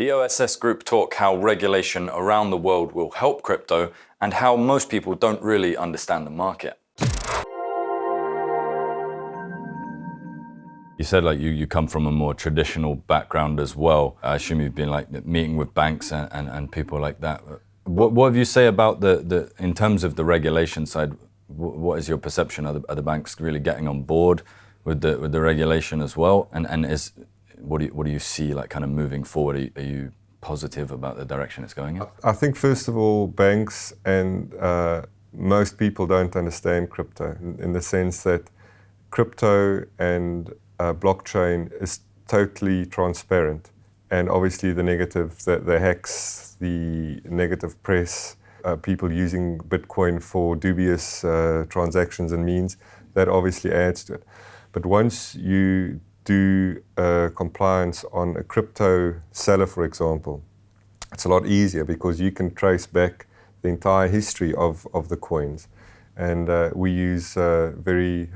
The OSS Group talk how regulation around the world will help crypto and how most people don't really understand the market. You said you come from a more traditional background as well. I assume you've been meeting with banks and people like that. What have you say about in terms of the regulation side? What is your perception? Are the banks really getting on board with the regulation as well? And what do you see kind of moving forward? Are you positive about the direction it's going in? I think first of all, banks and most people don't understand crypto in the sense that crypto and blockchain is totally transparent, and obviously the negative, the hacks, the negative press, people using Bitcoin for dubious transactions and means, that obviously adds to it. But once you do compliance on a crypto seller, for example, it's a lot easier because you can trace back the entire history of the coins. And we use very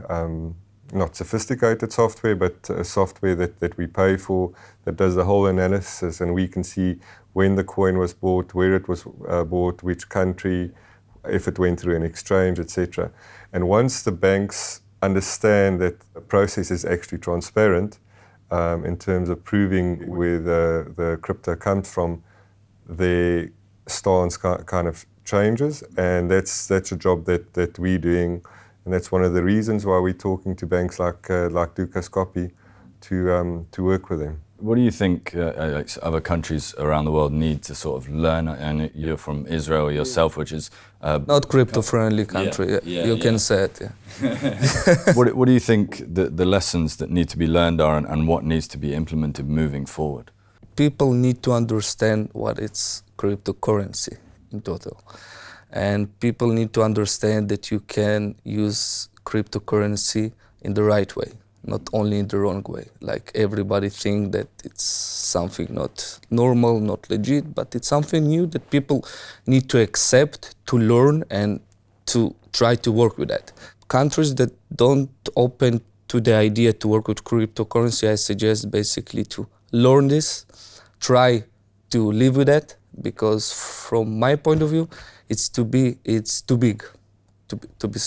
not sophisticated software, but software that we pay for that does the whole analysis, and we can see when the coin was bought, where it was bought, which country, if it went through an exchange, etc. And once the banks understand that the process is actually transparent in terms of proving where the crypto comes from, their stance kind of changes, and that's a job that we're doing. And that's one of the reasons why we're talking to banks like Dukascopy to work with them. What do you think other countries around the world need to sort of learn? And you're from Israel yourself, which is not crypto-friendly country. You can say it. Yeah. What do you think the lessons that need to be learned are, and what needs to be implemented moving forward? People need to understand what is cryptocurrency in total. And people need to understand that you can use cryptocurrency in the right way, not only in the wrong way. Like everybody think that it's something not normal, not legit, but it's something new that people need to accept, to learn, and to try to work with that. Countries that don't open to the idea to work with cryptocurrency, I suggest basically to learn this, try to live with that, because from my point of view, it's too big to be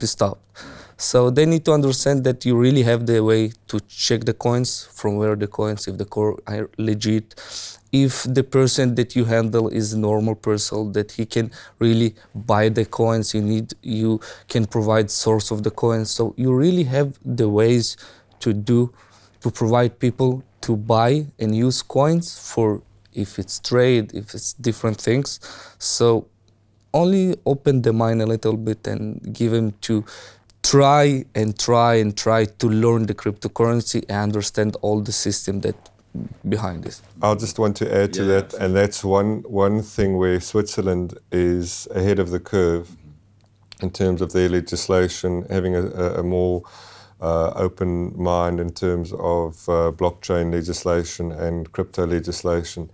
stopped. So they need to understand that you really have the way to check the coins, from where the coins, if the coins are legit, if the person that you handle is a normal person, that he can really buy the coins you can provide source of the coins. So you really have the ways to provide people to buy and use coins for, if it's trade, if it's different things. So only open the mind a little bit and give them to try to learn the cryptocurrency and understand all the system that behind this. I'll just want to add to that, and that's one thing where Switzerland is ahead of the curve in terms of their legislation, having a more open mind in terms of blockchain legislation and crypto legislation.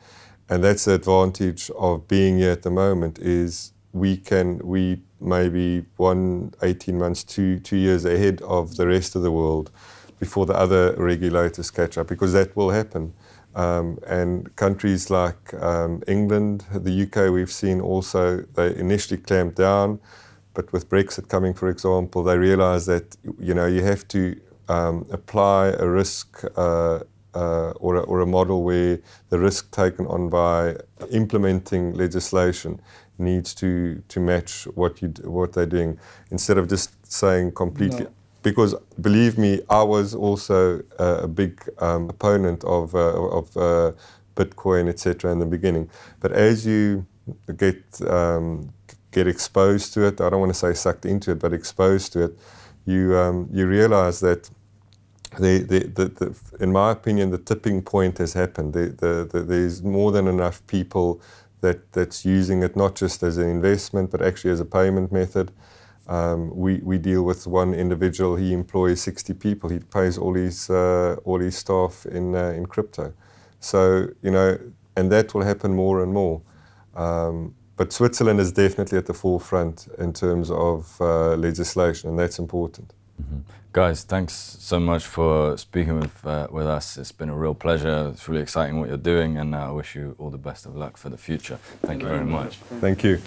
And that's the advantage of being here at the moment, is we may be 18 months, 2 years ahead of the rest of the world before the other regulators catch up, because that will happen. And countries like England, the UK, we've seen also, they initially clamped down, but with Brexit coming, for example, they realize that you have to apply a risk or a model where the risk taken on by implementing legislation needs to match what they're doing, instead of just saying completely. No. Because believe me, I was also a big opponent of Bitcoin, etc. in the beginning. But as you get exposed to it, I don't want to say sucked into it, but exposed to it, you realize that in my opinion, the tipping point has happened. There's more than enough people that's using it, not just as an investment, but actually as a payment method. We deal with one individual. He employs 60 people. He pays all his staff in crypto. So and that will happen more and more. But Switzerland is definitely at the forefront in terms of legislation, and that's important. Guys, thanks so much for speaking with us. It's been a real pleasure. It's really exciting what you're doing, and I wish you all the best of luck for the future. Thank you very much. Thank you.